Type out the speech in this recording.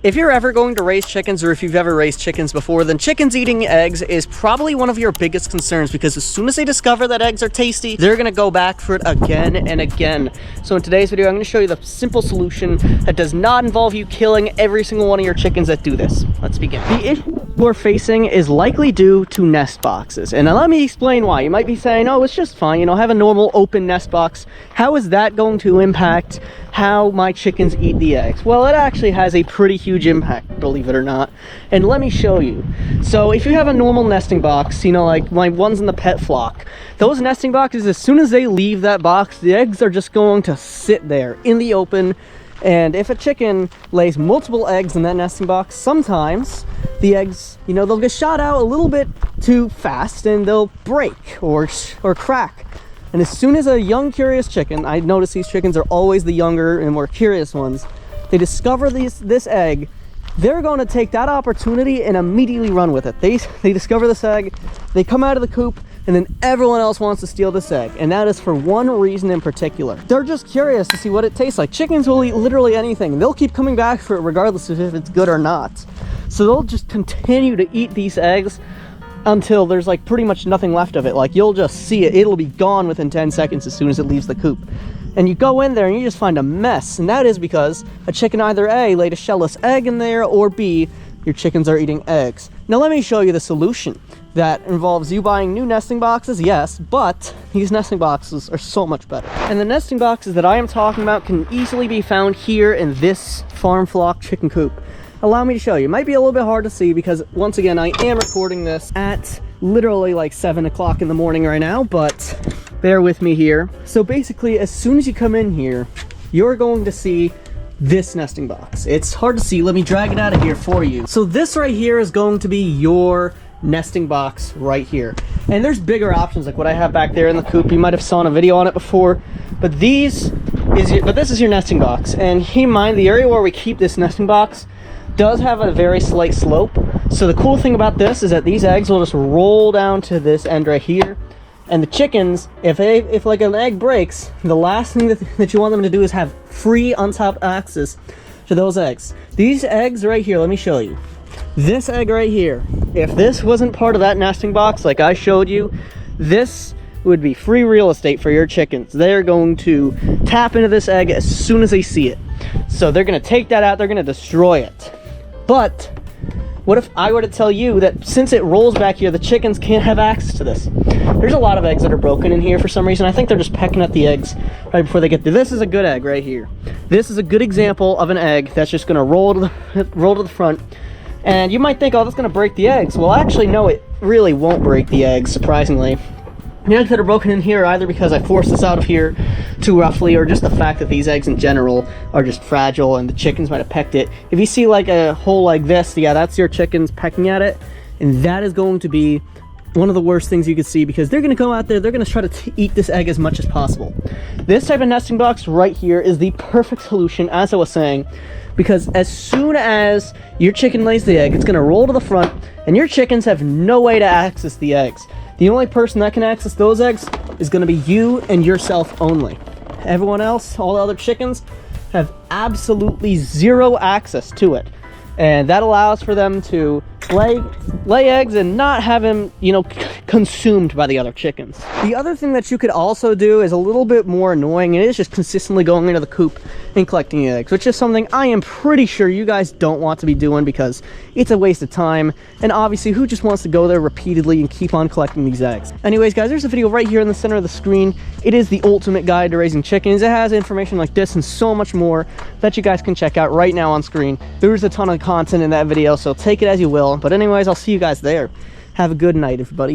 If you're ever going to raise chickens, or if you've ever raised chickens before, then chickens eating eggs is probably one of your biggest concerns, because as soon as they discover that eggs are tasty, they're gonna go back for it again and again. So in today's video, I'm gonna show you the simple solution that does not involve you killing every single one of your chickens that do this. Let's begin. The issue we're facing is likely due to nest boxes. And now let me explain why. You might be saying, oh, it's just fine, you know, have a normal open nest box. How is that going to impact how my chickens eat the eggs? Well, it actually has a pretty huge impact, believe it or not, and let me show you. So if you have a normal nesting box, you know, like my ones in the pet flock, those nesting boxes, as soon as they leave that box, the eggs are just going to sit there in the open. And if a chicken lays multiple eggs in that nesting box, sometimes the eggs, you know, they'll get shot out a little bit too fast and they'll break or crack. And as soon as a young, curious chicken, I notice these chickens are always the younger and more curious ones, they discover this egg, they're going to take that opportunity and immediately run with it. They discover this egg, they come out of the coop, and then everyone else wants to steal this egg. And that is for one reason in particular. They're just curious to see what it tastes like. Chickens will eat literally anything. They'll keep coming back for it regardless of if it's good or not. So they'll just continue to eat these eggs until there's like pretty much nothing left of it. Like you'll just see it, it'll be gone within 10 seconds as soon as it leaves the coop. And you go in there and you just find a mess. And that is because a chicken either A, laid a shellless egg in there, or B, your chickens are eating eggs. Now let me show you the solution. That involves you buying new nesting boxes, yes, but these nesting boxes are so much better. And the nesting boxes that I am talking about can easily be found here in this farm flock chicken coop. Allow me to show you. It might be a little bit hard to see because, once again, I am recording this at literally like 7 o'clock in the morning right now, but bear with me here. So basically, as soon as you come in here, you're going to see this nesting box. It's hard to see. Let me drag it out of here for you. So this right here is going to be your nesting box right here. And there's bigger options like what I have back there in the coop. You might have saw a video on it before, but this is your nesting box. And keep in mind, the area where we keep this nesting box does have a very slight slope. So the cool thing about this is that these eggs will just roll down to this end right here. And the chickens, if like an egg breaks, the last thing that you want them to do is have free untapped access to those eggs. These eggs right here, let me show you. This egg right here, if this wasn't part of that nesting box like I showed you, this would be free real estate for your chickens. They're going to tap into this egg as soon as they see it. So they're going to take that out, they're going to destroy it. But what if I were to tell you that since it rolls back here, the chickens can't have access to this? There's a lot of eggs that are broken in here for some reason. I think they're just pecking at the eggs right before they get there. This is a good egg right here. This is a good example of an egg that's just going to roll to the front. And you might think, oh, that's going to break the eggs. Well, actually, no, it really won't break the eggs, surprisingly. The eggs that are broken in here are either because I forced this out of here too roughly, or just the fact that these eggs in general are just fragile and the chickens might have pecked it. If you see like a hole like this, yeah, that's your chickens pecking at it. And that is going to be one of the worst things you could see, because they're going to go out there, they're going to try to eat this egg as much as possible. This type of nesting box right here is the perfect solution, as I was saying, because as soon as your chicken lays the egg, it's going to roll to the front, and your chickens have no way to access the eggs. The only person that can access those eggs is going to be you and yourself only. Everyone else, all the other chickens, have absolutely zero access to it. And that allows for them to lay eggs and not have them, you know, consumed by the other chickens. The other thing that you could also do is a little bit more annoying, and it is just consistently going into the coop and collecting eggs, which is something I am pretty sure you guys don't want to be doing, because it's a waste of time, and obviously who just wants to go there repeatedly and keep on collecting these eggs? Anyways, guys, there's a video right here in the center of the screen. It is the ultimate guide to raising chickens. It has information like this and so much more that you guys can check out right now on screen. There's a ton of content in that video, so take it as you will. But anyways, I'll see you guys there. Have a good night, everybody.